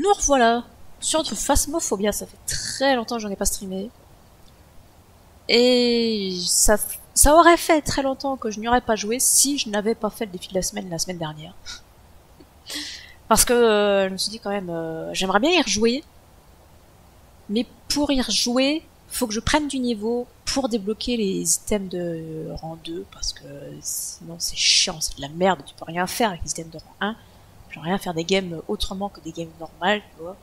Nous revoilà sur du Phasmophobia, ça fait très longtemps que j'en ai pas streamé. Et ça aurait fait très longtemps que je n'y aurais pas joué si je n'avais pas fait le défi de la semaine dernière. Parce que je me suis dit quand même, j'aimerais bien y rejouer. Mais pour y rejouer, faut que je prenne du niveau pour débloquer les items de rang 2. Parce que sinon c'est chiant, c'est de la merde, tu peux rien faire avec les items de rang 1. Je peux rien faire des games autrement que des games normales, tu vois.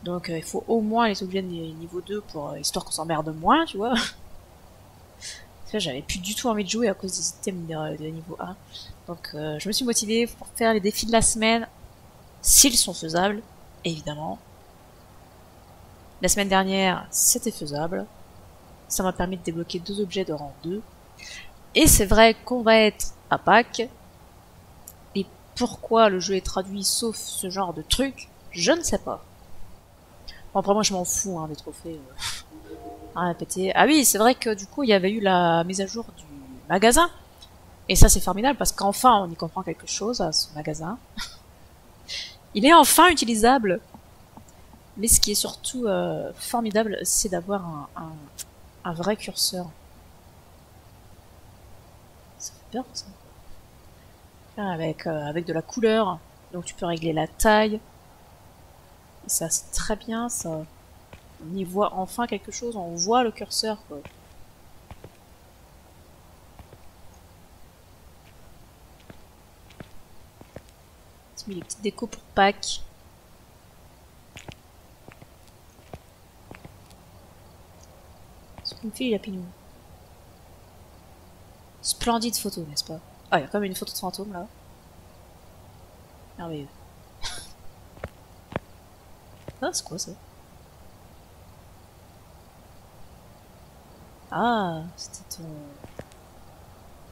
Donc il faut au moins les objets de niveau 2 pour histoire qu'on s'emmerde moins, tu vois. J'avais plus du tout envie de jouer à cause des items de niveau 1. Donc je me suis motivée pour faire les défis de la semaine, s'ils sont faisables, évidemment. La semaine dernière, c'était faisable. Ça m'a permis de débloquer 2 objets de rang 2. Et c'est vrai qu'on va être à Pâques. Et pourquoi le jeu est traduit sauf ce genre de truc, je ne sais pas. Bon, après moi je m'en fous des trophées. Rien à péter. Ah oui, c'est vrai que du coup il y avait eu la mise à jour du magasin. Et ça c'est formidable parce qu'enfin on y comprend quelque chose à ce magasin. Il est enfin utilisable. Mais ce qui est surtout formidable, c'est d'avoir un vrai curseur. Ça fait peur ça. Avec de la couleur, donc tu peux régler la taille. Et ça c'est très bien ça. On y voit enfin quelque chose, on voit le curseur quoi. J'ai mis les petites décos pour Pâques. Ce qu'on me fait, il a pignon. Splendide photo, n'est-ce pas? Ah, il y a quand même une photo de fantôme là. Merveilleux. Ah, c'est quoi ça? Ah, c'était ton...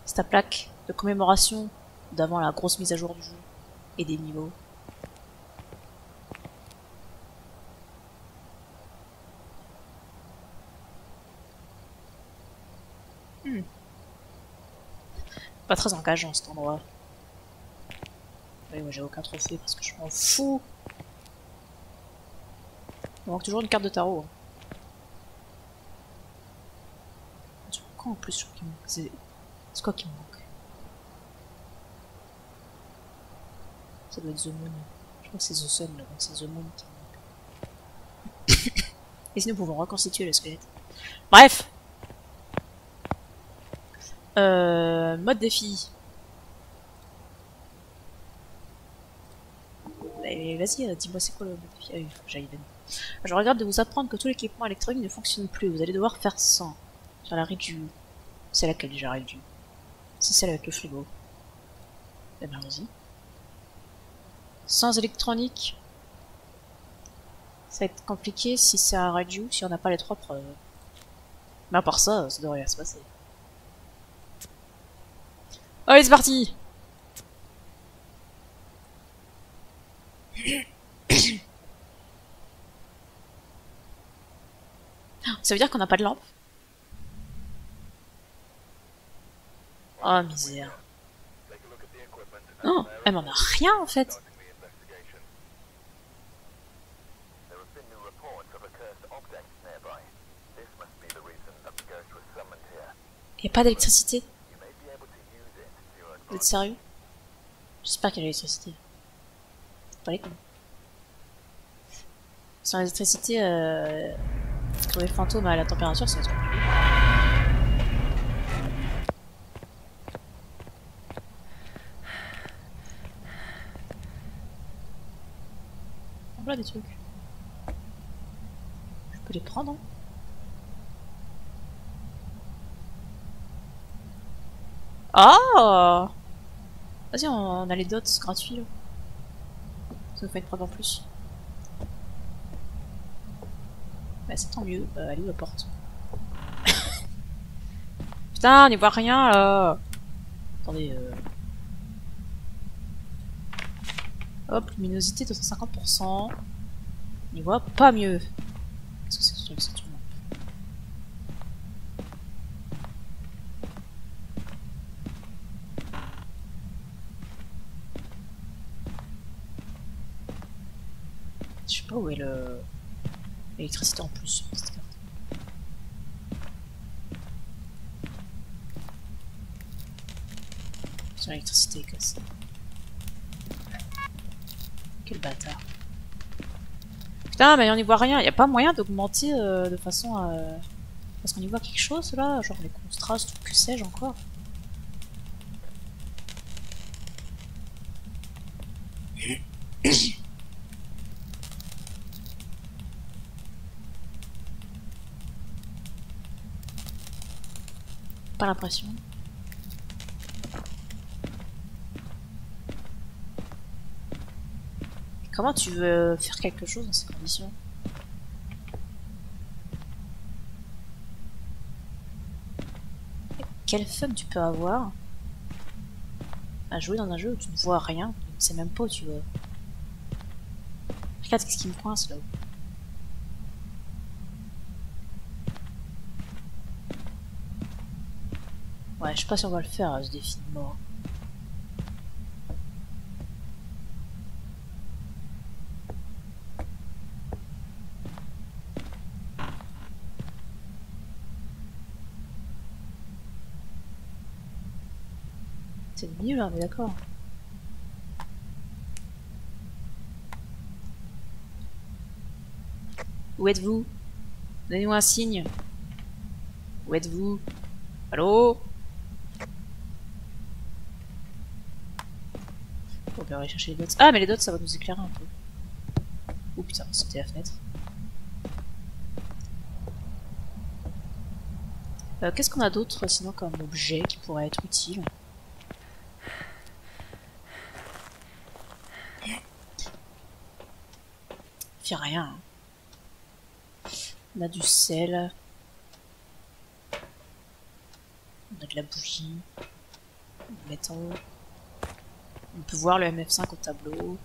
c'est ta plaque de commémoration d'avant la grosse mise à jour du jeu et des niveaux. Pas très engageant cet endroit. Oui, moi j'ai aucun trophée parce que je m'en fous. Il manque toujours une carte de tarot. C'est quoi en plus je crois qu'il manque? C'est quoi qui me manque? Ça doit être The Moon. Je crois que c'est The Sun, donc c'est The Moon qui manque. Et si nous pouvons reconstituer le squelette. Bref. Mode défi. Vas-y, dis-moi c'est quoi le mode défi. Ah oui, faut que j'aille venir. Je regrette de vous apprendre que tout l'équipement électronique ne fonctionne plus. Vous allez devoir faire 100. Sur la Riju. C'est laquelle déjà Riju? C'est celle avec le frigo. Eh bien vas-y. Sans électronique. Ça va être compliqué si c'est un Riju, si on n'a pas les 3 preuves. Mais à part ça, ça devrait bien se passer. Allez, c'est parti! Ça veut dire qu'on n'a pas de lampe? Oh, misère. Oh, elle m'en a rien en fait. Y a pas d'électricité. Vous êtes sérieux? J'espère qu'il y a l'électricité. Pas les cons. Sans l'électricité, trouver fantôme à la température, ça va être compliqué. Voilà des trucs. Je peux les prendre, hein. Oh! Vas-y, on a les dots gratuits là. Ça nous fait une preuve en plus. Bah c'est tant mieux. Elle est où la porte? Putain, on n'y voit rien là. Attendez. Hop, luminosité de 150%. On n'y voit pas mieux. Qu'est-ce que c'est que ce truc, c'est tout le monde. sais pas où est l'électricité en plus sur cette carte. Sur l'électricité est cassée. Quel bâtard. Putain, mais on n'y voit rien. Y a pas moyen d'augmenter de façon à... Parce qu'on y voit quelque chose là, genre les contrastes ou que sais-je encore. Pas l'impression. Comment tu veux faire quelque chose dans ces conditions? Quelle fun tu peux avoir à jouer dans un jeu où tu ne vois rien, tu ne sais même pas où tu vas. Regarde ce qui me coince là-haut. Ouais, je sais pas si on va le faire ce défi de mort. C'est le milieu là, mais d'accord. Où êtes-vous? Donnez-nous un signe. Où êtes-vous? Allô? On peut aller chercher les dots. Ah, mais les dots, ça va nous éclairer un peu. Oh putain, c'était la fenêtre. Qu'est-ce qu'on a d'autre sinon comme objet qui pourrait être utile? Fait rien. Hein. On a du sel. On a de la bougie. Du métal. On peut voir le MF5 au tableau.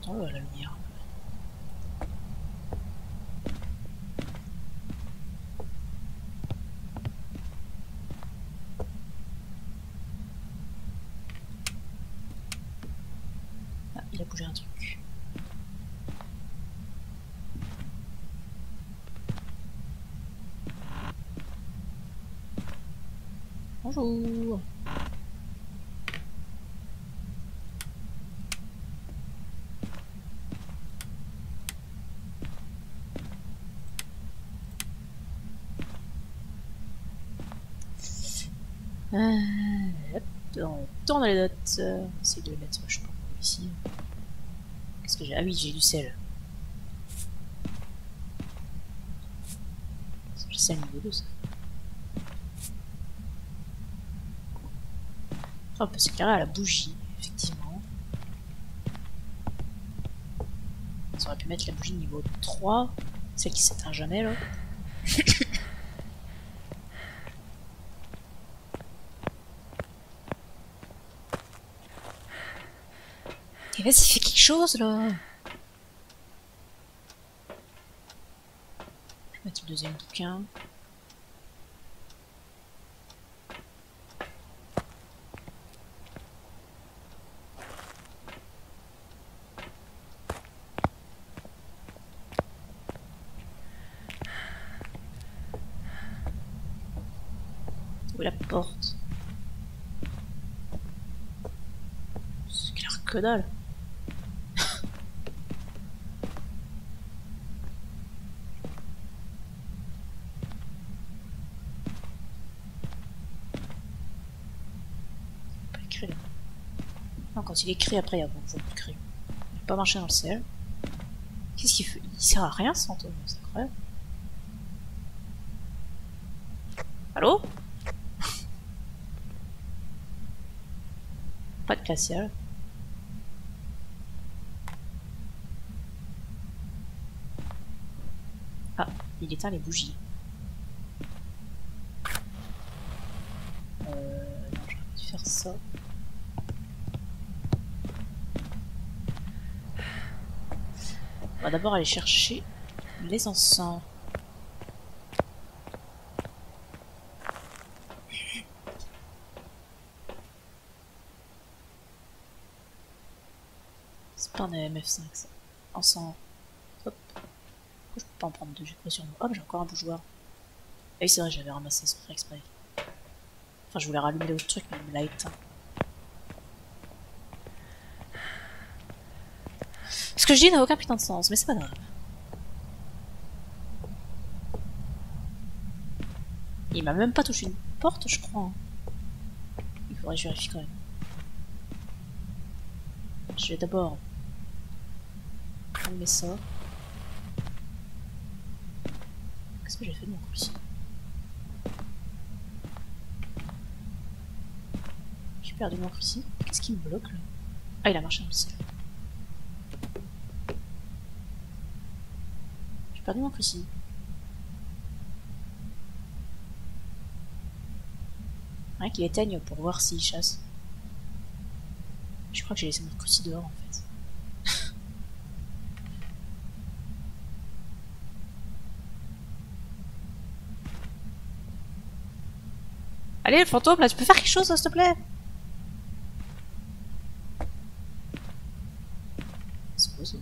Oh, la lumière. Ah, il a bougé un truc. Bonjour. Hop, on tourne les dots. On essaye de les mettre, je sais pas, ici. Qu'est-ce que j'ai? Ah oui, j'ai du sel. J'ai sel niveau 2, ça. On peut s'éclairer à la bougie, effectivement. On aurait pu mettre la bougie niveau 3, celle qui s'éteint jamais là. Et vas-y, fais quelque chose là. Je vais mettre le deuxième bouquin. Où est la porte? C'est clair que dalle. Pas écrit là. Non, quand il écrit après, il y a beaucoup de crayon. Il n'a pas marché dans le sel. Qu'est-ce qu'il fait? Il sert à rien ce fantôme, c'est incroyable. Allô? Pas de glacial. Ah, il éteint les bougies. Non, j'aurais dû faire ça. On va d'abord aller chercher les encens. MF5 ça. En 100. Hop. Pourquoi je peux pas en prendre deux? J'ai pris sur moi. Hop, j'ai encore un bougeoir. Ah oui, c'est vrai, j'avais ramassé sans faire exprès. Enfin, je voulais rallumer l'autre truc, mais il me l'a éteint. Ce que je dis n'a aucun putain de sens, mais c'est pas grave. Il m'a même pas touché une porte, je crois. Il faudrait que je vérifie quand même. Je vais d'abord prendre mes sorts. Qu'est-ce que j'ai fait de mon coup ici? J'ai perdu mon cruci. Qu'est-ce qui me bloque là? Ah, il a marché dans le ciel. J'ai perdu mon cruci. Rien qu'il éteigne pour voir s'il chasse. Je crois que j'ai laissé mon cruci dehors en fait. Allez, le fantôme là, tu peux faire quelque chose s'il te plaît? C'est quoi ça?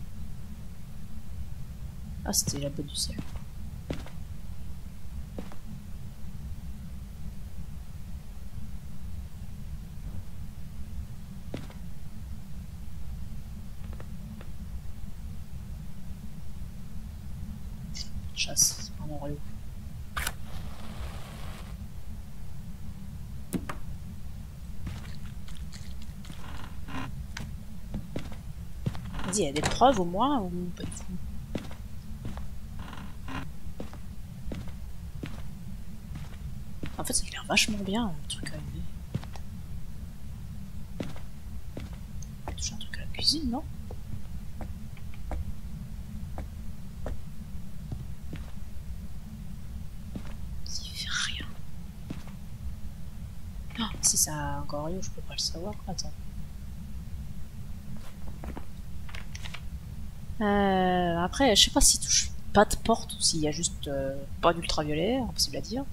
Ah, c'était la botte du ciel. Chasse, c'est vraiment relou. Vas-y, il y a des preuves au moins ou pas du tout? En fait, ça a l'air vachement bien le truc à allumer. Touche un truc à la cuisine, non? Il fait rien. Ah, si ça a un gorio, je peux pas le savoir. Attends. Après, je sais pas s'il touche pas de porte ou s'il y a juste pas d'ultraviolet, impossible à dire.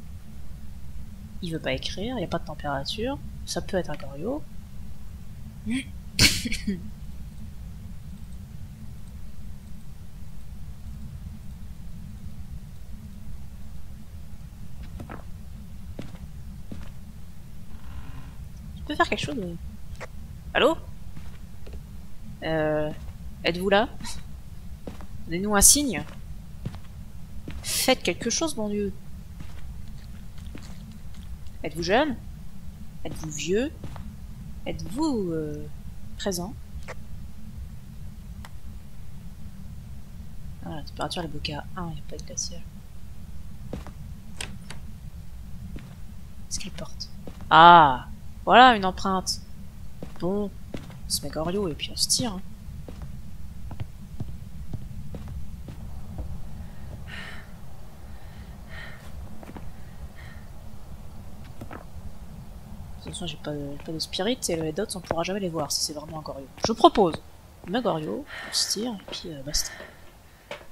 Il veut pas écrire, il n'y a pas de température. Ça peut être un gorio. Tu peux faire quelque chose? Allô? Êtes-vous là? Donnez-nous un signe. Faites quelque chose, mon Dieu. Êtes-vous jeune? Êtes-vous vieux? Êtes-vous présent? Ah, la température elle est bloquée à 1, il n'y a pas de glacial. Qu'est-ce qu'elle porte? Ah! Voilà une empreinte. Bon, on se met gorio et puis on se tire. Hein. De toute façon, j'ai pas de spirit et les dots on pourra jamais les voir si c'est vraiment un gorio. Je propose, on met gorio, on se tire et puis basta.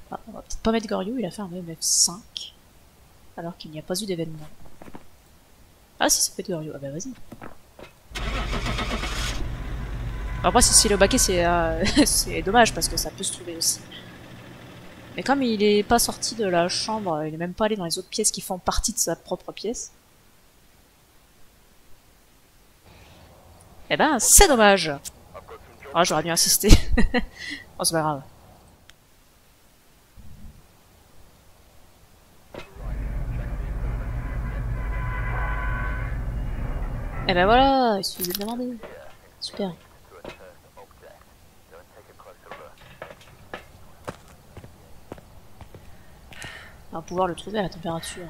Ah, on va peut-être pas mettre gorio, il a fait un MF5 alors qu'il n'y a pas eu d'événement. Ah si ça peut être gorio, ah bah vas-y. Après si c'est le baquet c'est dommage parce que ça peut se trouver aussi. Mais comme il est pas sorti de la chambre, il est même pas allé dans les autres pièces qui font partie de sa propre pièce. Eh ben, c'est dommage. Ah, j'aurais bien insisté. Oh, c'est pas grave. Eh ben voilà, il suffit de demander. Super. On va pouvoir le trouver à la température.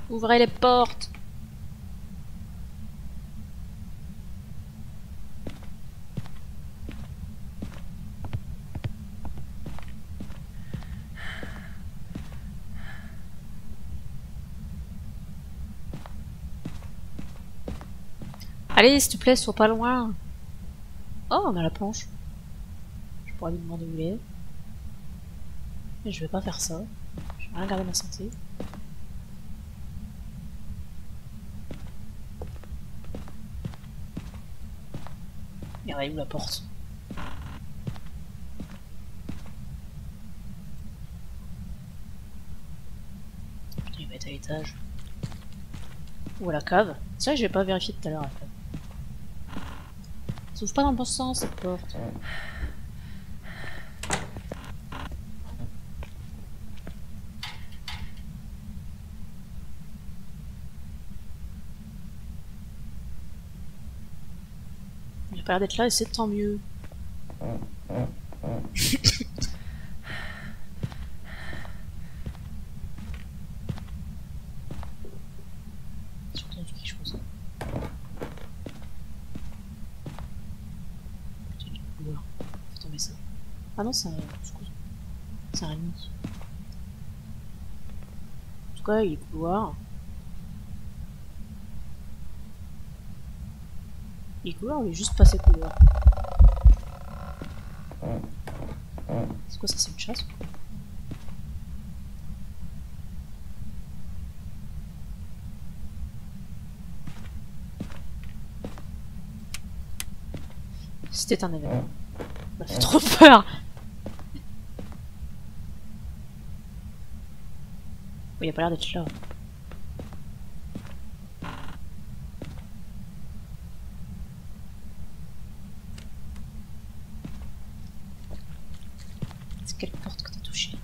Ouvrez les portes. Allez, s'il te plaît, sois pas loin. Oh, on a la planche. Je pourrais lui demander où il est. Mais je vais pas faire ça. Je vais rien garder ma santé. Merde, elle est où la porte? Putain, il va être à l'étage. Ou à la cave. C'est vrai que je l'ai pas vérifié tout à l'heure, la cave. Ça s'ouvre pas dans le bon sens, cette porte. Il a pas l'air d'être là et c'est tant mieux. J'ai entendu quelque chose. Putain, du couloir. Faut tomber ça. Ah non, c'est un... C'est un nid. En tout cas, il est couloir. Il est couloir ou il est juste passé couloir? C'est quoi ça, c'est une chasse? C'était un événement. Ça m'a fait trop peur! Il a pas l'air d'être là. C'est quelle porte que t'as touché?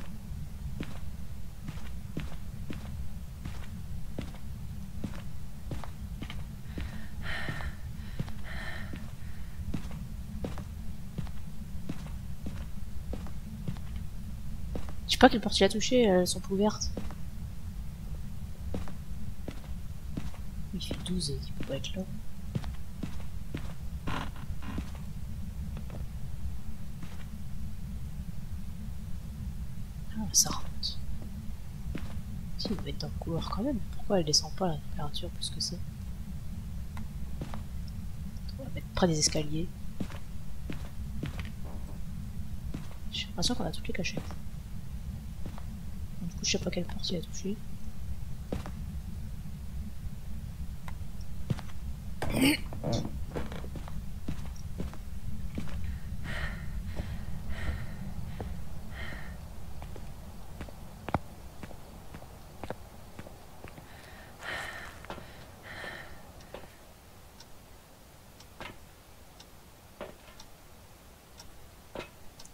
Je sais pas quelle porte il a touché, elles sont pas ouvertes. Il fait 12 et il peut pas être là. Ah, ça rentre. Si, il doit être dans le couloir quand même. Pourquoi elle descend pas la température plus que ça? On va mettre près des escaliers. J'ai l'impression qu'on a toutes les cachettes. Du coup, je sais pas quelle porte il a touché.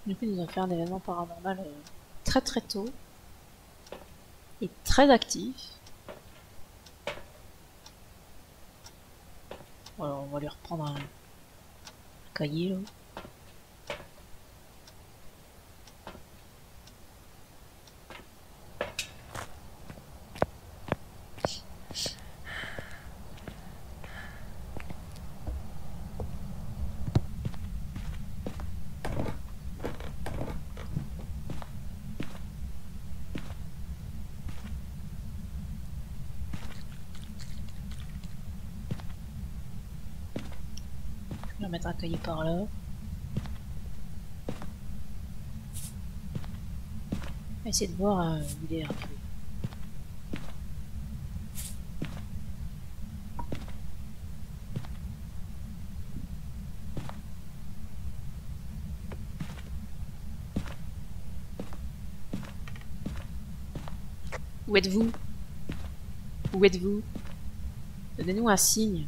Du coup, ils nous ont fait un événement paranormal très très tôt. Et très actif. Alors, on va lui reprendre un cahier là. Je vais mettre un cahier par là. On va essayer de voir où il est un peu. Où êtes-vous? Où êtes-vous? Donnez-nous un signe.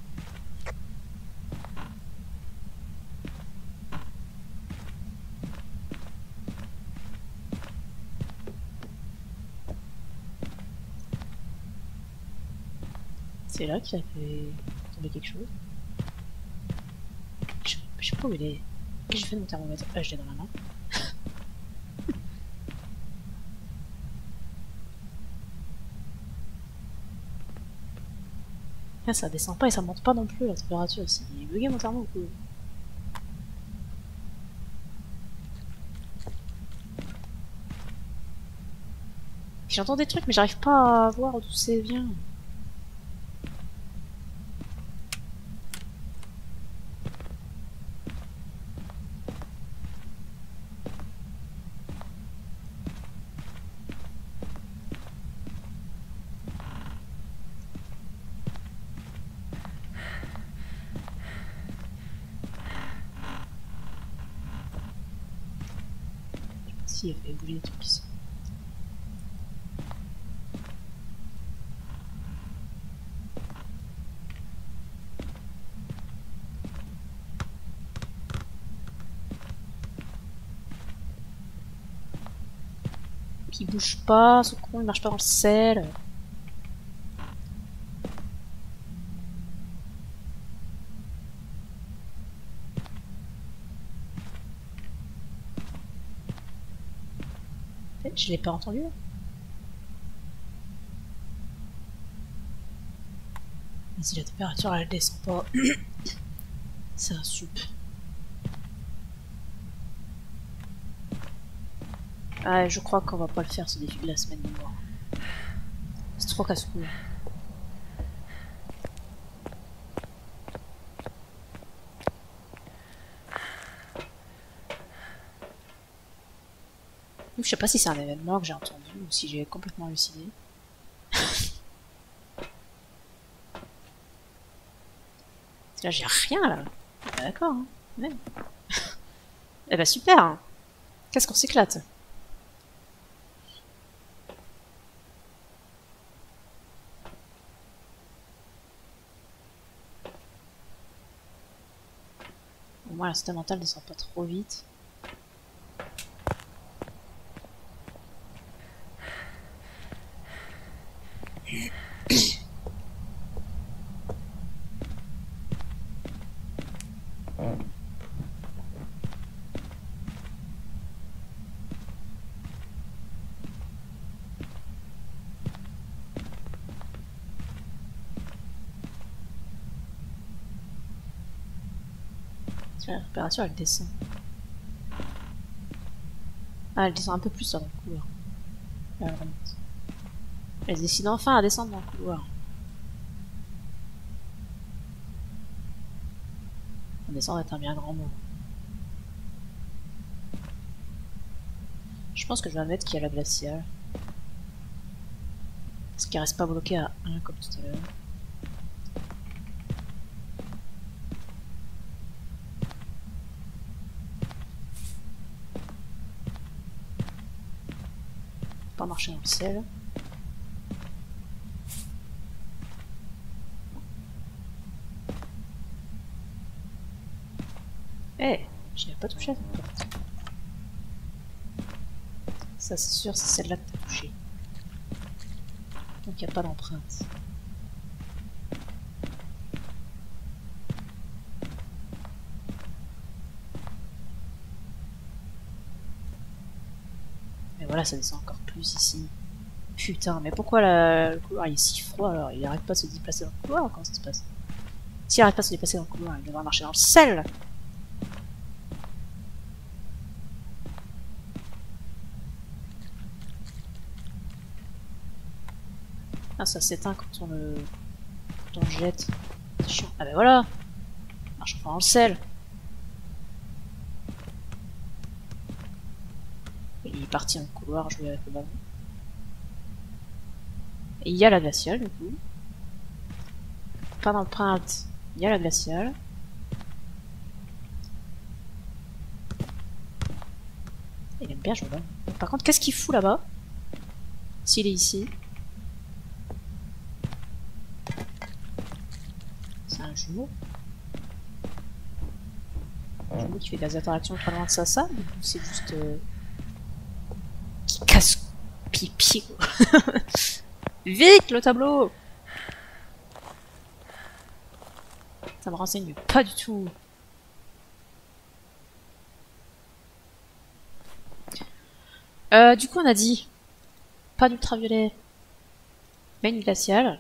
C'est là qu'il a fait tomber quelque chose. Je sais pas où il est. Qu'est-ce que j'ai fait de mon thermomètre? Ah, je l'ai dans la main. Ah, ça descend pas et ça monte pas non plus la température. C'est bugué mon thermo ou quoi? J'entends des trucs mais j'arrive pas à voir d'où ça vient. Si, elle fait bouger des trucs ici. Qui bouge pas, ce con il marche pas dans le sel. Je l'ai pas entendu. Mais si la température elle descend pas, c'est un sup. Ah, je crois qu'on va pas le faire ce défi de la semaine de mort. C'est trop casse-couille. Je sais pas si c'est un événement que j'ai entendu ou si j'ai complètement halluciné. Parce que là j'ai rien là. D'accord, hein. Ouais. Eh ben super, hein. Qu'est-ce qu'on s'éclate. Au moins la santé mentale descend pas trop vite. La température elle descend. Ah, elle descend un peu plus dans le couloir. Là, elle remonte. Elle décide enfin à descendre dans le couloir. Descendre est un bien grand mot. Je pense que je vais mettre qu'il y a la glaciale. Parce qu'il reste pas bloqué à 1 comme tout à l'heure. Pas marcher dans le ciel. Eh, hey, j'y ai pas touché à cette porte. Ça c'est sûr, c'est celle-là que t'as touché. Donc il n'y a pas d'empreinte. Mais voilà, ça descend encore plus ici. Putain, mais pourquoi le couloir il est si froid alors? Il arrête pas de se déplacer dans le couloir, comment ça se passe? S'il arrête pas de se déplacer dans le couloir, il devrait marcher dans le sel! Ah, ça s'éteint quand on le jette. C'est chiant. Ah ben voilà! Il marche enfin dans le sel! Et il est parti dans le couloir jouer avec le ballon. Et il y a la glaciale du coup. Pas d'empreinte, il y a la glaciale. Il aime bien jouer là. Par contre, qu'est-ce qu'il fout là-bas? S'il est ici. C'est un jumeau. Un jumeau qui fait des interactions pas loin de ça, ou c'est juste... qui casse pipi quoi. Vite le tableau! Ça me renseigne pas du tout. Du coup on a dit pas d'ultraviolet, mais une glaciale.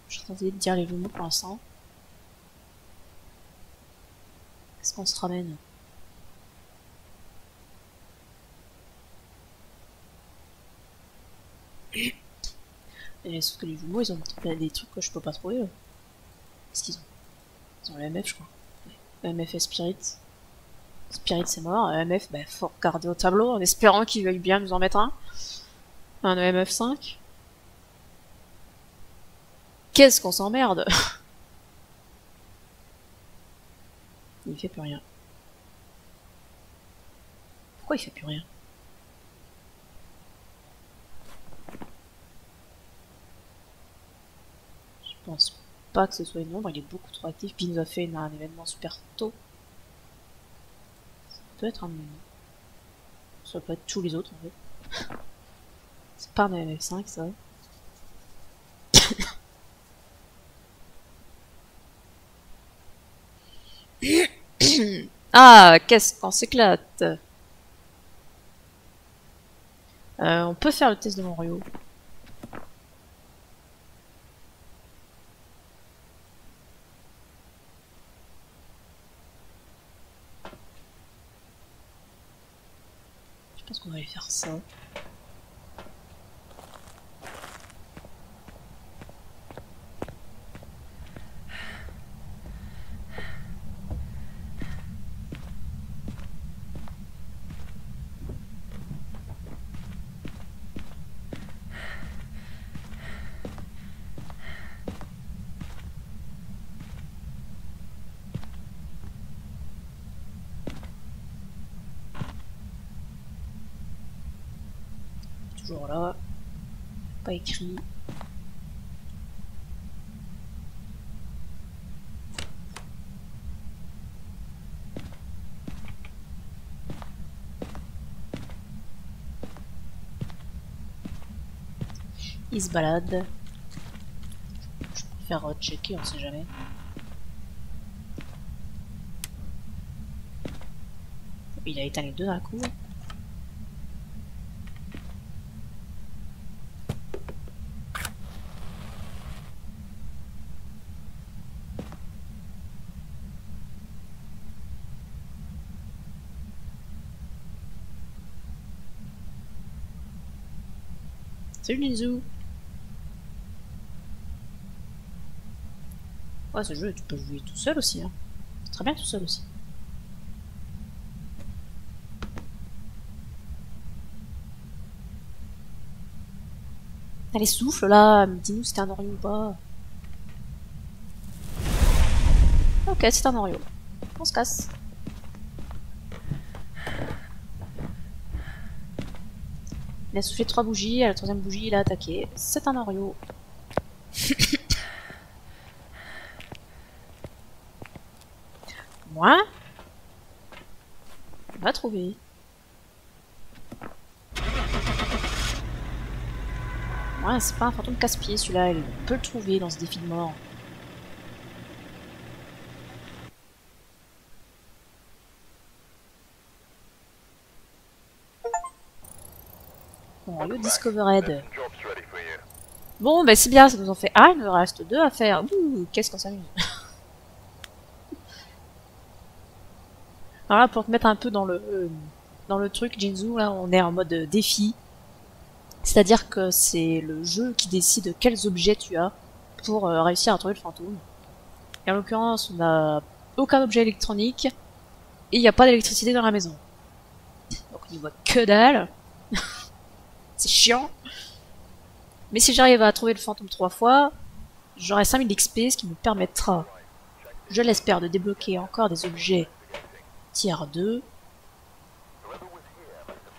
Je suis tenté de dire les mots pour l'instant. Est-ce qu'on se ramène? Et sauf que les jumeaux ils ont des trucs que je peux pas trouver. Qu'est-ce qu'ils ont? Ils ont le MF je crois. Ouais. MF et Spirit. Spirit c'est mort. MF, bah faut regarder au tableau en espérant qu'ils veuillent bien nous en mettre un. Un EMF5. Qu'est-ce qu'on s'emmerde. Il fait plus rien. Pourquoi il fait plus rien? Je pense pas que ce soit une ombre, il est beaucoup trop actif, puis il nous a fait un événement super tôt. Ça peut être un... Ça peut être tous les autres en fait. C'est pas un MF5 ça. Ah, qu'est-ce qu'on s'éclate. On peut faire le test de Morio. Je pense qu'on va aller faire ça. Toujours là. Pas écrit. Il se balade. Je préfère checker, on sait jamais. Il a éteint les deux d'un coup. Salut Ninzu. Ouais, ce jeu, tu peux jouer tout seul aussi. Hein. C'est très bien tout seul aussi. Allez, souffle là, dis-nous si c'était un Oreo ou pas. Ok, c'est un Oreo. On se casse. Il a soufflé 3 bougies, à la troisième bougie, il a attaqué. C'est un Oreo. Moi, on va trouver. Ouais, c'est pas un fantôme casse-pied celui-là, il peut le trouver dans ce défi de mort. Bon, Discovered. Bon, bah c'est bien, ça nous en fait un, il nous reste 2 à faire. Ouh, qu'est-ce qu'on s'amuse. Alors là, pour te mettre un peu dans le truc, Jinzu, là, on est en mode défi. C'est-à-dire que c'est le jeu qui décide quels objets tu as pour réussir à trouver le fantôme. Et en l'occurrence, on n'a aucun objet électronique et il n'y a pas d'électricité dans la maison. Donc on n'y voit que dalle. C'est chiant. Mais si j'arrive à trouver le fantôme 3 fois, j'aurai 5000 XP, ce qui me permettra, je l'espère, de débloquer encore des objets tier 2.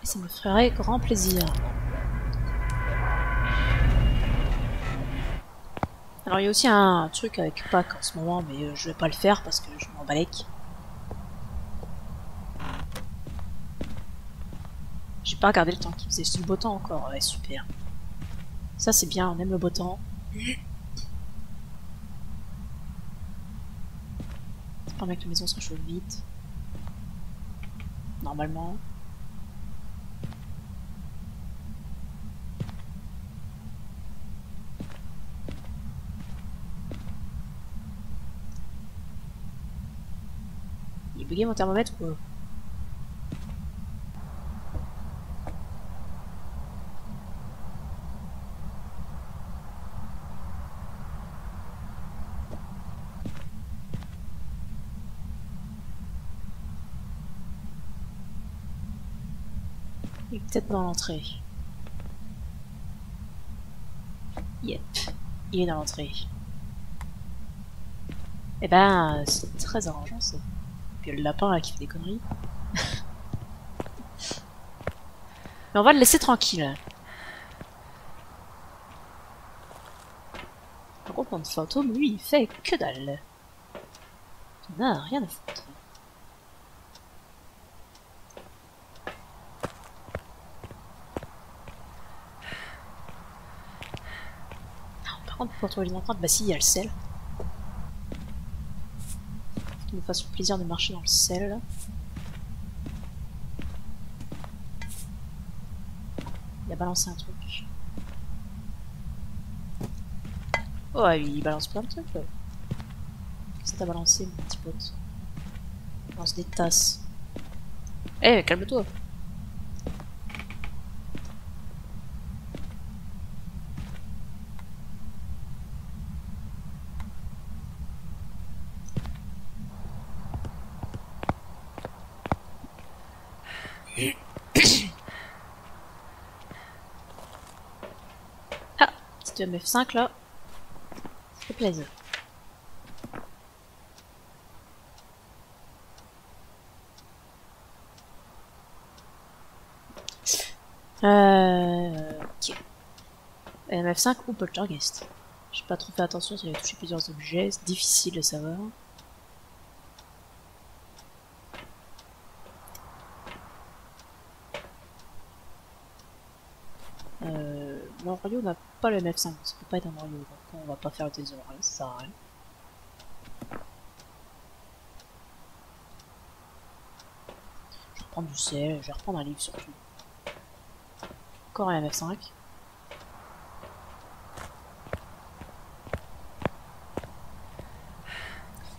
Et ça me ferait grand plaisir. Alors il y a aussi un truc avec Pac en ce moment, mais je vais pas le faire parce que je m'en balèque. J'ai pas regardé le temps qu'il faisait. C'est le beau temps encore, ouais, super. Ça c'est bien, on aime le beau temps. C'est pas mal que la maison se réchauffe vite. Normalement. Il est bugué mon thermomètre ou quoi? Il est peut-être dans l'entrée. Yep, il est dans l'entrée. Eh ben, c'est très arrangeant ça. Puis le lapin là qui fait des conneries. Mais on va le laisser tranquille. Par contre, mon fantôme, lui, il fait que dalle. Il n'a rien à foutre. Par contre, pour trouver les empreintes, bah si, il y a le sel. Faut qu'il me fasse le plaisir de marcher dans le sel. Il a balancé un truc. Oh, il balance plein de trucs. Qu'est-ce que t'as balancé, mon petit pote? Il balance des tasses. Eh, calme-toi. Ah, petite MF5 là. Ça fait plaisir. Ok. MF5 ou Poltergeist. J'ai pas trop fait attention, ça avait touché plusieurs objets, c'est difficile de savoir. Mario n'a pas le MF5, ça peut pas être un Mario, donc on va pas faire des erreurs, ça sert à rien. Je vais reprendre du sel, je vais reprendre un livre surtout. Encore un MF5.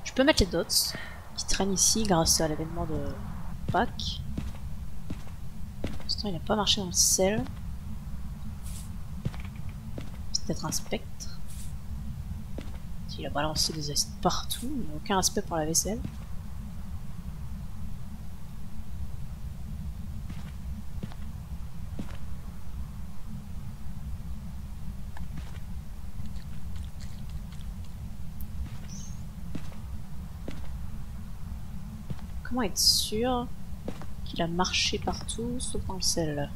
Je peux mettre les dots qui traînent ici grâce à l'événement de Pâques. Pour l'instant il n'a pas marché dans le sel. Peut-être un spectre. Il a balancé des acides partout, il n'y a aucun respect pour la vaisselle. Comment être sûr qu'il a marché partout, sauf dans le sel?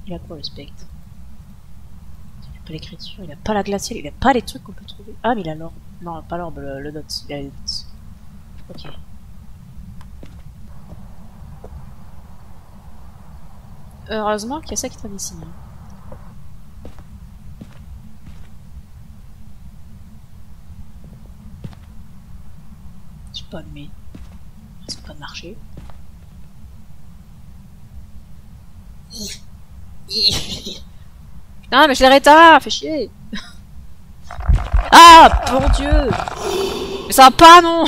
Il a quoi le spectre? Il a pas l'écriture, il a pas la glaciale, il a pas les trucs qu'on peut trouver. Ah mais il a l'orbe. Non, pas l'orbe, le dot. Il a les dots. Ok. Heureusement qu'il y a ça qui traîne ici. Je sais pas allumé. Ça risque pas de marcher. Putain, mais je l'ai réta, fais chier. Ah, bon Dieu. Mais ça va pas, non.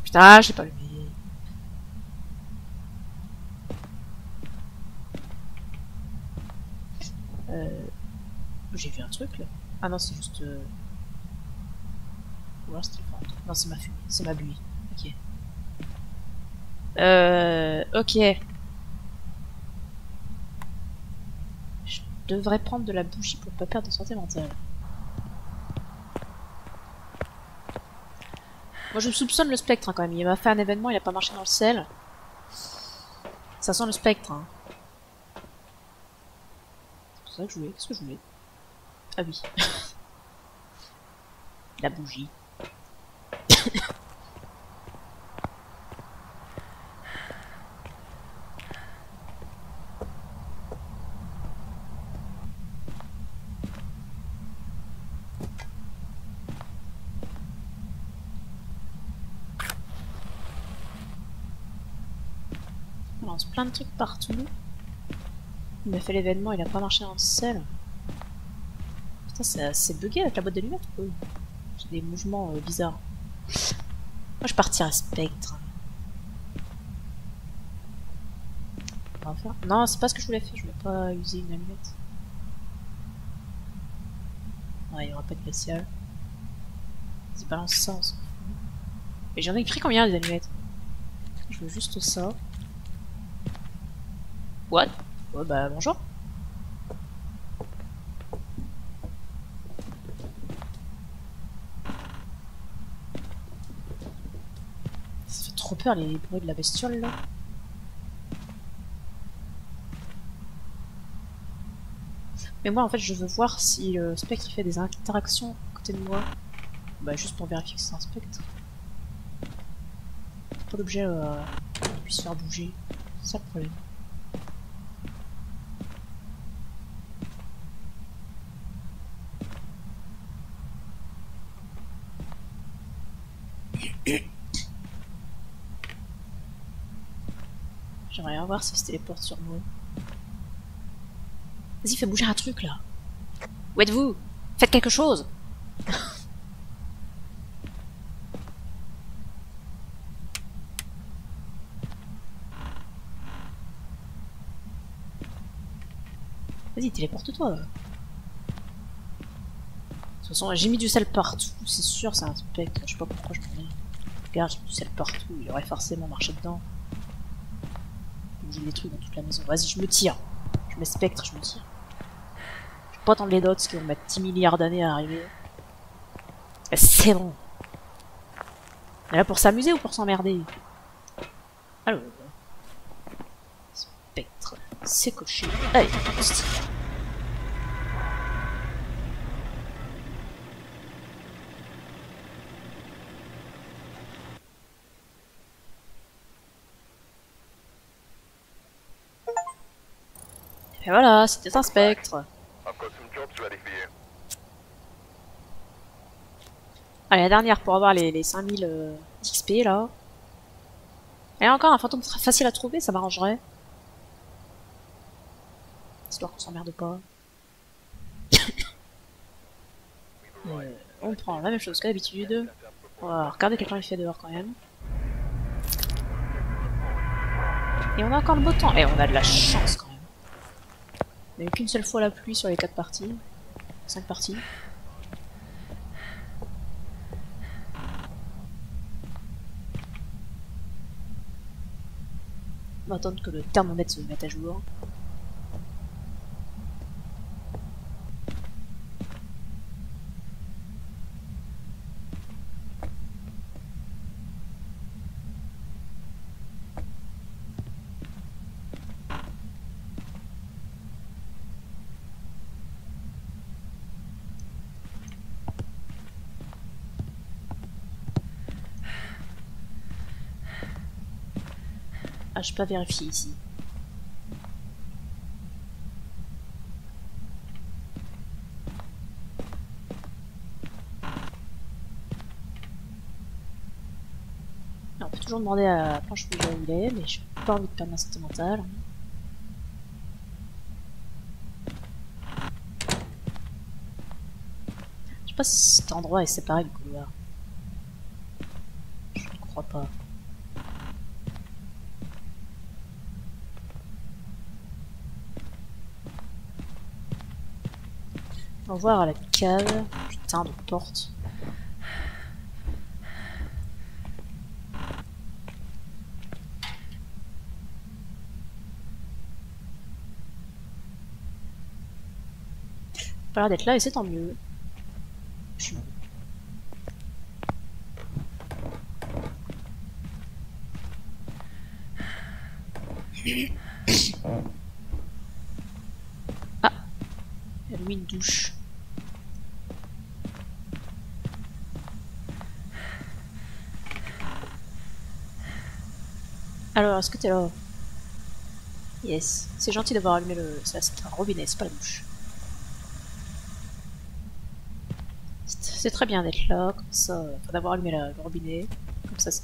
Putain, j'ai pas allumé. J'ai vu un truc là. Ah non, c'est juste. Ou alors c'était le fantôme. Non, c'est ma fumée, c'est ma buée. Ok. Ok. Je devrais prendre de la bougie pour pas perdre de santé mentale. Moi je soupçonne le spectre hein, quand même. Il m'a fait un événement, il a pas marché dans le sel. Ça sent le spectre. Hein. C'est ça que je voulais. Qu'est-ce que je voulais? Ah oui. La bougie. On lance plein de trucs partout. Il m'a fait l'événement, il a pas marché dans le sel. Putain, c'est assez bugué avec la boîte d'allumettes ou quoi? J'ai des mouvements bizarres. Moi je partirais spectre. On va faire... Non, c'est pas ce que je voulais faire, je voulais pas user une allumette. Ouais, il y aura pas de glacial. Vas-y, balance ça, on s'en fout. Mais j'en ai écrit combien les allumettes? Je veux juste ça. What? Ouais, bah bonjour. peur les bruits de la bestiole là. Mais moi en fait je veux voir si le spectre il fait des interactions à côté de moi. Bah juste pour vérifier que c'est un spectre. Pas d'objet qui puisse faire bouger. C'est ça le problème. J'aimerais bien voir si se téléporte sur moi. Vas-y, fais bouger un truc là. Où êtes-vous? Faites quelque chose. Vas-y, téléporte-toi. De toute façon, j'ai mis du sel partout, c'est sûr, c'est un spectre. Je sais pas pourquoi je m'en ai. Regarde, j'ai mis du sel partout, il aurait forcément marché dedans. J'ai des trucs dans toute la maison. Vas-y, je me tire. Je mets spectre, je me tire. Je vais pas attendre les dots qui vont mettre 10 milliards d'années à arriver. C'est bon. On est là pour s'amuser ou pour s'emmerder? Alors. Spectre. C'est coché. Allez, on se tire. Et voilà, c'était un spectre. Allez, la dernière pour avoir les 5000 XP là. Et encore un fantôme facile à trouver, ça m'arrangerait. Histoire qu'on s'emmerde pas. On prend la même chose que d'habitude. On va regarder quel temps il fait dehors quand même. Et on a encore le beau temps. Et on a de la chance quand même. On n'a eu qu'une seule fois la pluie sur les 4 parties. 5 parties. On va attendre que le thermomètre se mette à jour. Ah, je peux pas vérifier ici. Alors, on peut toujours demander à Planche où il est, mais j'ai pas envie de perdre ma santé mentale. Je sais pas si cet endroit est séparé du couloir. Je ne crois pas. On va voir à la cave. Putain de porte. Pas l'air d'être là et c'est tant mieux. Je suis mort. Ah, il y a lui une douche. Alors, est-ce que t'es là? Yes. C'est gentil d'avoir allumé le... Ça, c'est un robinet, c'est pas la douche. C'est très bien d'être là, comme ça, d'avoir allumé le robinet. Comme ça, c'est...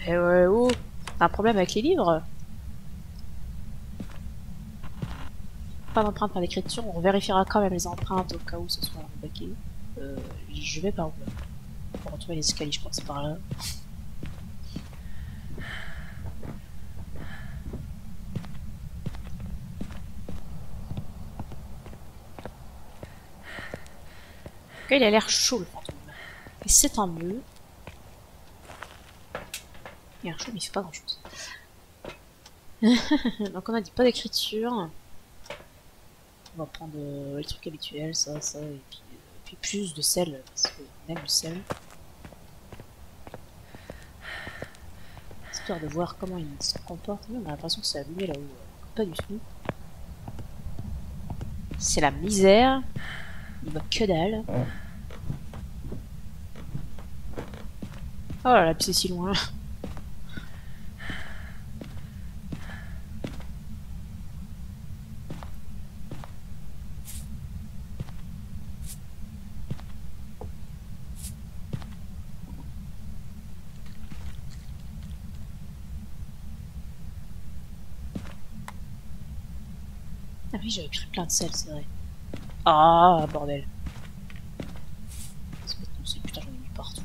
Eh ouais, oh! T'as un problème avec les livres? Pas d'empreinte par l'écriture, on vérifiera quand même les empreintes au cas où ce soit un baquet. Je vais par où là? Pour retrouver les escaliers, je crois que c'est par là. Ok, il a l'air chaud le fantôme. Et c'est tant mieux. Il a l'air chaud mais il fait pas grand chose. Donc on a dit pas d'écriture. On va prendre les trucs habituels, ça, et puis plus de sel, parce qu'on aime le sel. histoire de voir comment il se comporte. On a l'impression que c'est allumé là-haut. Pas du tout. C'est la misère. Il voit que dalle. Oh là là, puis c'est si loin. Ah oui, j'avais pris plein de sel, c'est vrai. Ah, bordel. Putain, j'en ai mis partout.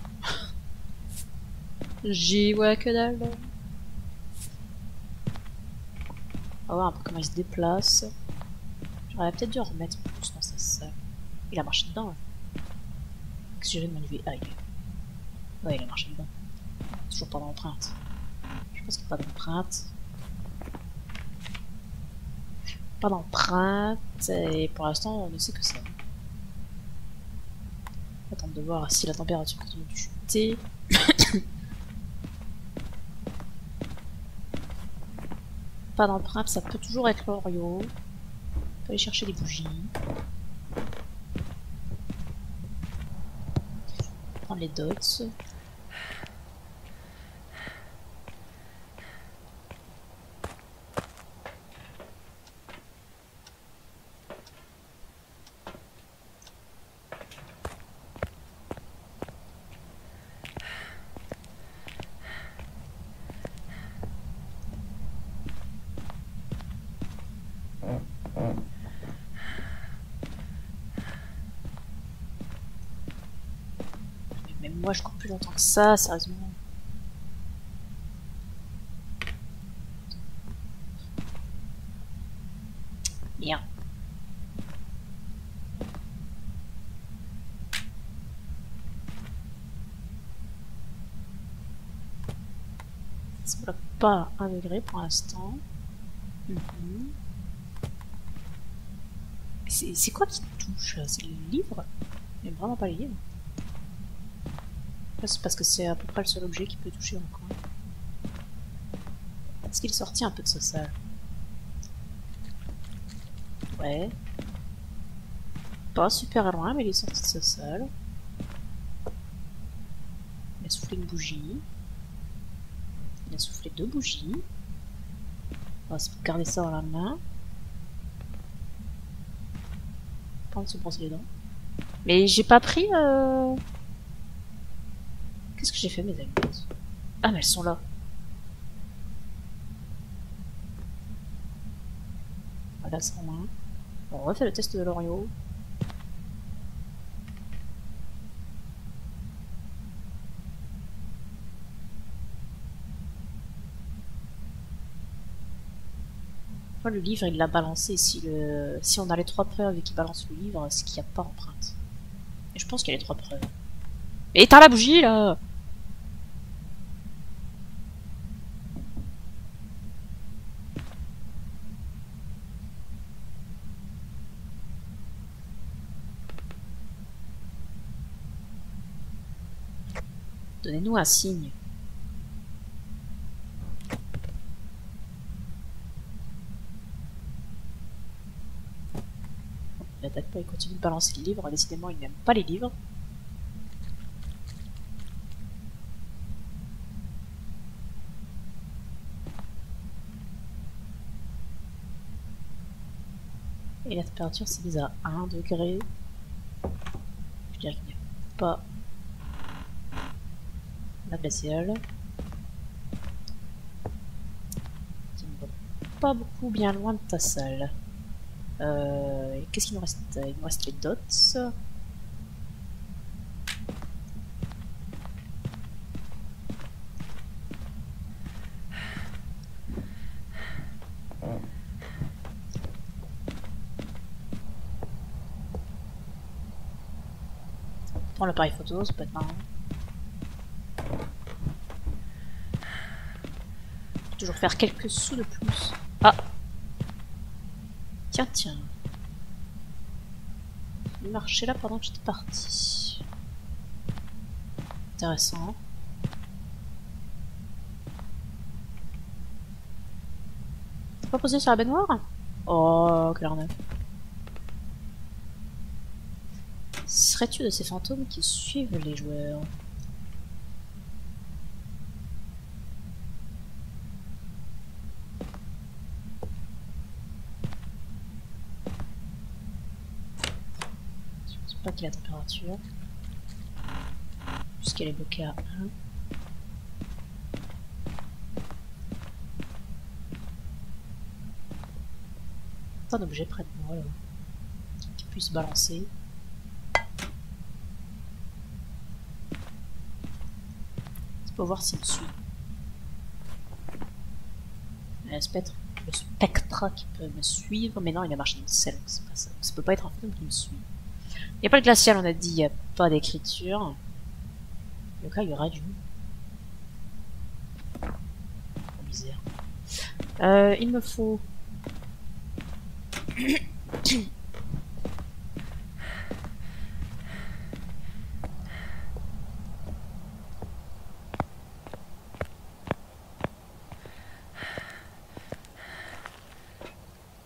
J'y vois que dalle. On va voir un peu comment il se déplace. J'aurais peut-être dû en remettre plus dans sa salle. Il a marché dedans. Hein. Qu'est-ce que j'ai de m'enlever? Ah, il est... Ouais, il a marché dedans. Toujours pas d'empreinte. Je pense qu'il n'y a pas d'empreinte. Pas d'empreinte. Et pour l'instant, on ne sait que ça. On va attendre de voir si la température continue de chuter. Pas d'empreinte, ça peut toujours être l'Oreo. On peut aller chercher des bougies. Prendre les dots. Moi je cours plus longtemps que ça, sérieusement. Bien. Ça bloque pas à 1 degré pour l'instant. C'est quoi qui touche? C'est le livre? Mais vraiment pas le livre. C'est parce que c'est à peu près le seul objet qui peut toucher encore. Est-ce qu'il est sorti un peu de sa salle? Ouais. Pas super loin, mais il est sorti de sa salle. Il a soufflé une bougie. Il a soufflé 2 bougies. On va se garder ça dans la main. Pas de se brosser les dents. Mais j'ai pas pris... Qu'est-ce que j'ai fait, mes amis? Ah, mais elles sont là. Voilà, ça en main. Bon, on refait le test de l'Oreo. Le livre, il l'a balancé. Si on a les 3 preuves et qu'il balance le livre, c'est qu'il n'y a pas empreinte. Et je pense qu'il y a les 3 preuves. Mais éteins la bougie, là! Donnez-nous un signe. Il n'attaque pas, il continue de balancer le livre. Décidément, il n'aime pas les livres. Et la température s'est mise à 1 degré. Je dirais qu'il n'y a pas la glaciale. Qui ne va pas beaucoup bien loin de ta salle. Qu'est-ce qu'il nous reste? Il nous reste les dots. Prends l'appareil photo, ça peut être marrant. Faut toujours faire quelques sous de plus. Ah! Tiens, tiens. Il marchait là pendant que j'étais parti. Intéressant. pas posé sur la baignoire? Oh, quelle arnaque. Serais-tu de ces fantômes qui suivent les joueurs? Je ne sais pas quelle est la température. Puisqu'elle est bloquée à 1. Un objet près de moi là, qui puisse balancer. C'est pour voir s'il me suit. Le spectre qui peut me suivre, mais non, il a marché dans le ciel, c'est pas ça. Ça peut pas être un fantôme qui me suit. Il n'y a pas de glacial, on a dit, il n'y a pas d'écriture. Le cas, il y aura du. Oh, misère. Il me faut.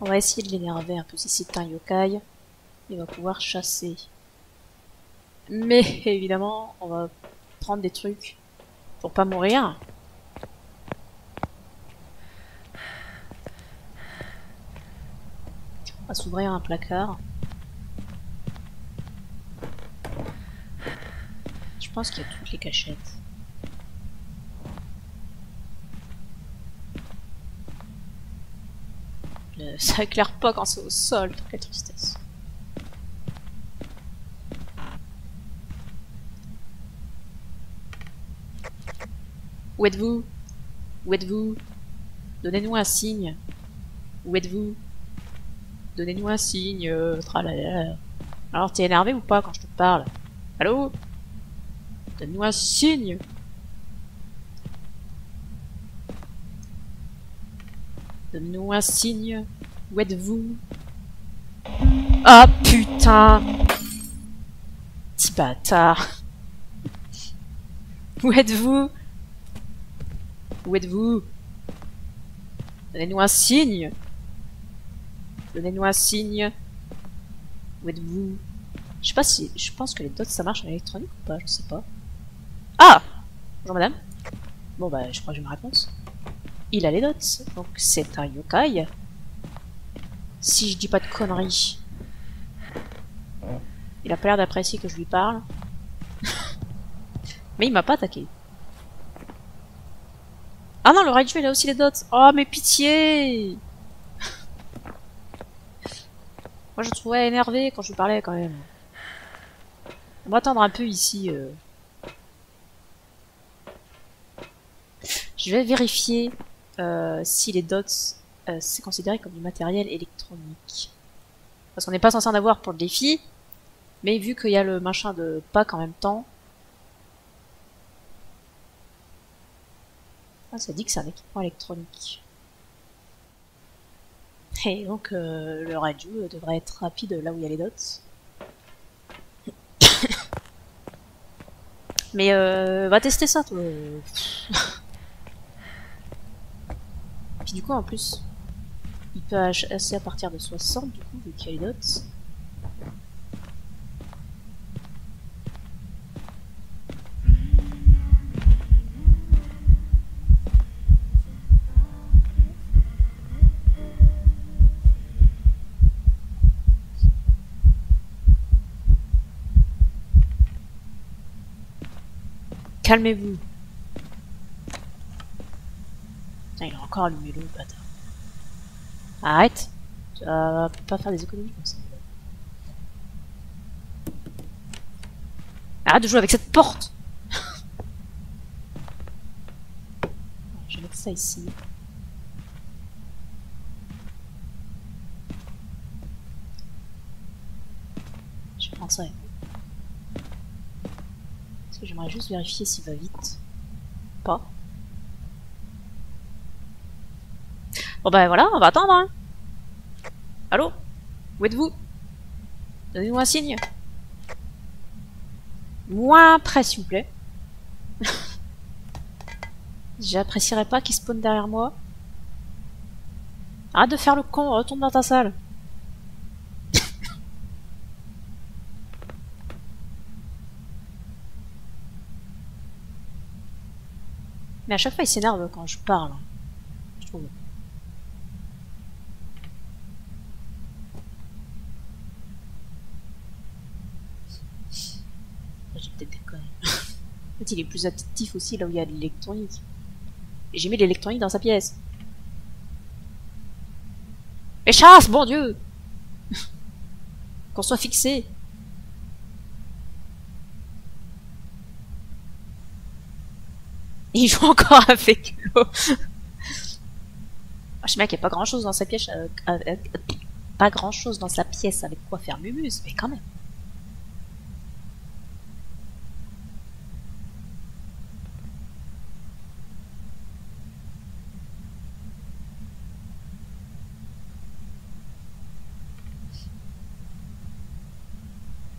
On va essayer de l'énerver un peu. Si c'est un yokai, il va pouvoir chasser. Mais évidemment, on va prendre des trucs pour pas mourir. On va s'ouvrir un placard. Je pense qu'il y a toutes les cachettes. Ça éclaire pas quand c'est au sol, quelle tristesse. Où êtes-vous? Où êtes-vous? Donnez-nous un signe. Où êtes-vous? Donnez-nous un signe. Tralala. Alors, t'es énervé ou pas quand je te parle? Allô? Donne-nous un signe. Donne-nous un signe. Où êtes-vous? Ah putain! Petit bâtard. Où êtes-vous? Où êtes-vous? Donnez-nous un signe. Donnez-nous un signe. Où êtes-vous? Je sais pas si... Je pense que les dots ça marche en électronique ou pas, je sais pas. Ah! Bonjour madame. Bon bah je crois que j'ai ma réponse. Il a les dots, donc c'est un yokai. Si je dis pas de conneries. Il a pas l'air d'apprécier que je lui parle. Mais il m'a pas attaqué. Ah non, le Raiju il a aussi les dots. Oh mais pitié. Moi je le trouvais énervé quand je lui parlais quand même. On va attendre un peu ici. Je vais vérifier si les dots c'est considéré comme du matériel électronique. Parce qu'on n'est pas censé en avoir pour le défi. Mais vu qu'il y a le machin de pack en même temps. Ah, ça dit que c'est un équipement électronique. Et donc le Raiju devrait être rapide là où il y a les dots. Mais va tester ça toi. Puis du coup en plus, il peut chasser à partir de 60 du coup vu qu'il y a les dots. Calmez-vous. Putain, il a encore allumé l'eau, bâtard. Arrête. Tu vas pas faire des économies comme ça. Arrête de jouer avec cette porte. Je vais mettre ça ici. Je vais prendre ça. Parce que j'aimerais juste vérifier s'il va vite. Pas. Bon bah voilà, on va attendre hein. Allô? Où êtes-vous? Donnez-nous un signe. Moins près s'il vous plaît. J'apprécierais pas qu'il spawn derrière moi. Arrête de faire le con, retourne dans ta salle. Mais à chaque fois il s'énerve quand je parle. Je trouve. J'ai peut-être déconné. En fait, il est plus actif aussi là où il y a de l'électronique. Et j'ai mis l'électronique dans sa pièce. Mais chasse, bon Dieu! Qu'on soit fixé. Et il joue encore avec l'eau. Je sais bien qu'il n'y a pas grand chose dans sa pièce. Pas grand chose dans sa pièce avec quoi faire mumuse, mais quand même.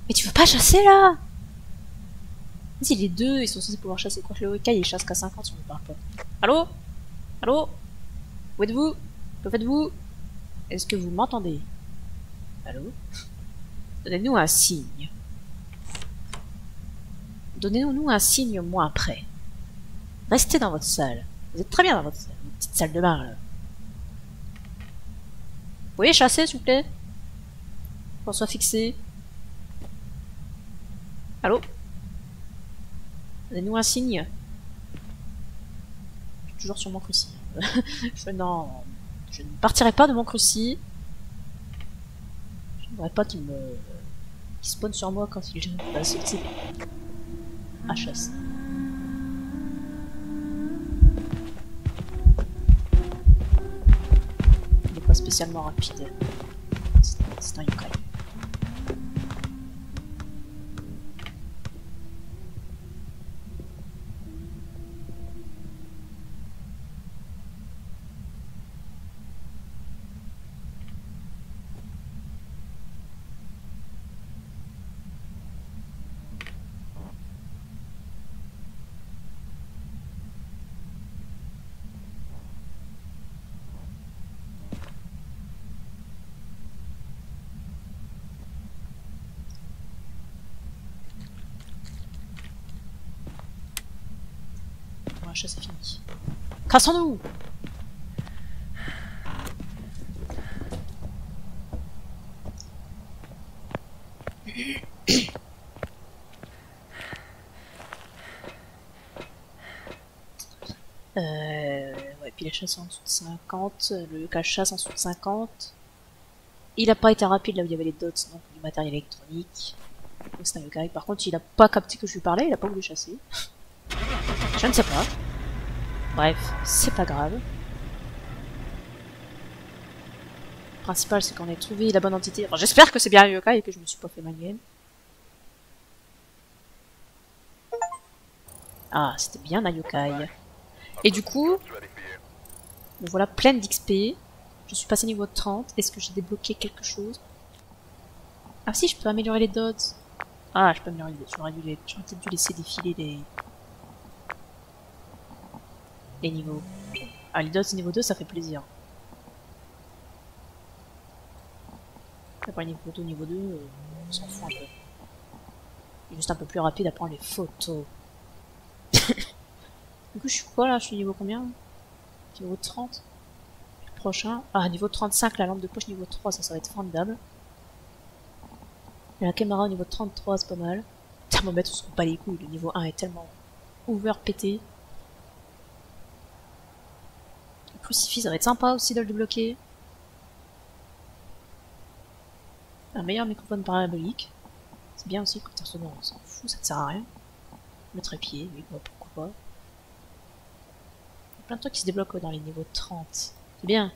Mais tu veux pas chasser là? Si les deux, ils sont censés pouvoir chasser contre le Yokai, ils chassent qu'à 50 si on ne parle pas. Allô? Allô? Où êtes-vous? Que faites-vous? Est-ce que vous m'entendez? Allô? Donnez-nous un signe. Donnez-nous un signe moins après. Restez dans votre salle. Vous êtes très bien dans votre salle, votre petite salle de bain là. Vous pouvez chasser s'il vous plaît? Qu'on soit fixé. Allô? Donnez-nous un signe. Je suis toujours sur mon cruci. Non, je ne partirai pas de mon cruci. Je ne voudrais pas qu'il spawn sur moi quand il va se type à chasser. Il n'est pas spécialement rapide. C'est un yokai. La chasse est finie. Cassons-nous! Ouais, puis la chasse en dessous de 50, le cache-chasse en dessous de 50. Il a pas été rapide là où il y avait les dots, donc du matériel électronique. Donc c'est un yokai. Par contre, il a pas capté que je lui parlais, il a pas voulu chasser. Je ne sais pas. Bref, c'est pas grave. Le principal, c'est qu'on ait trouvé la bonne entité. Enfin, j'espère que c'est bien un yokai et que je me suis pas fait manuel. Ah, c'était bien un yokai. Et du coup, me voilà pleine d'XP. Je suis passé niveau 30. Est-ce que j'ai débloqué quelque chose? Ah si, je peux améliorer les dots. Ah, je peux améliorer les dots. J'aurais peut-être dû laisser défiler les niveaux. Ah, les dots niveau 2, ça fait plaisir. Après, niveau 2, on s'en fout un peu. C'est juste un peu plus rapide à prendre les photos. Du coup, je suis quoi là? Je suis niveau combien? Niveau 30. Le prochain. Ah, niveau 35, la lampe de poche niveau 3, ça va être formidable. Et la caméra au niveau 33, c'est pas mal. Thermomètre, on se coupe pas les couilles. Le niveau 1 est tellement over pété. Le crucifix, ça va être sympa aussi de le débloquer. Un meilleur microphone parabolique. C'est bien aussi, écouteur sonore, on s'en fout, ça ne sert à rien. Le trépied, oui, bah, pourquoi pas. Il y a plein de trucs qui se débloquent dans les niveaux 30. C'est bien.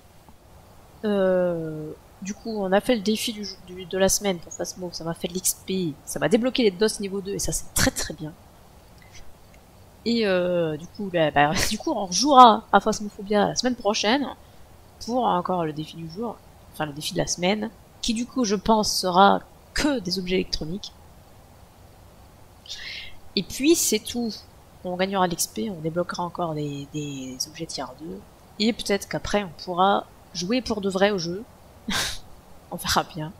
Du coup, on a fait le défi de la semaine pour Phasmo, ça m'a fait de l'XP, ça m'a débloqué les DOS niveau 2 et ça c'est très très bien. Et du coup, du coup, on rejouera à Phasmophobia la semaine prochaine pour encore le défi du jour, enfin le défi de la semaine, qui du coup, je pense, sera que des objets électroniques. Et puis c'est tout. On gagnera l'XP, on débloquera encore des objets tiers 2. Et peut-être qu'après on pourra jouer pour de vrai au jeu. On verra bien.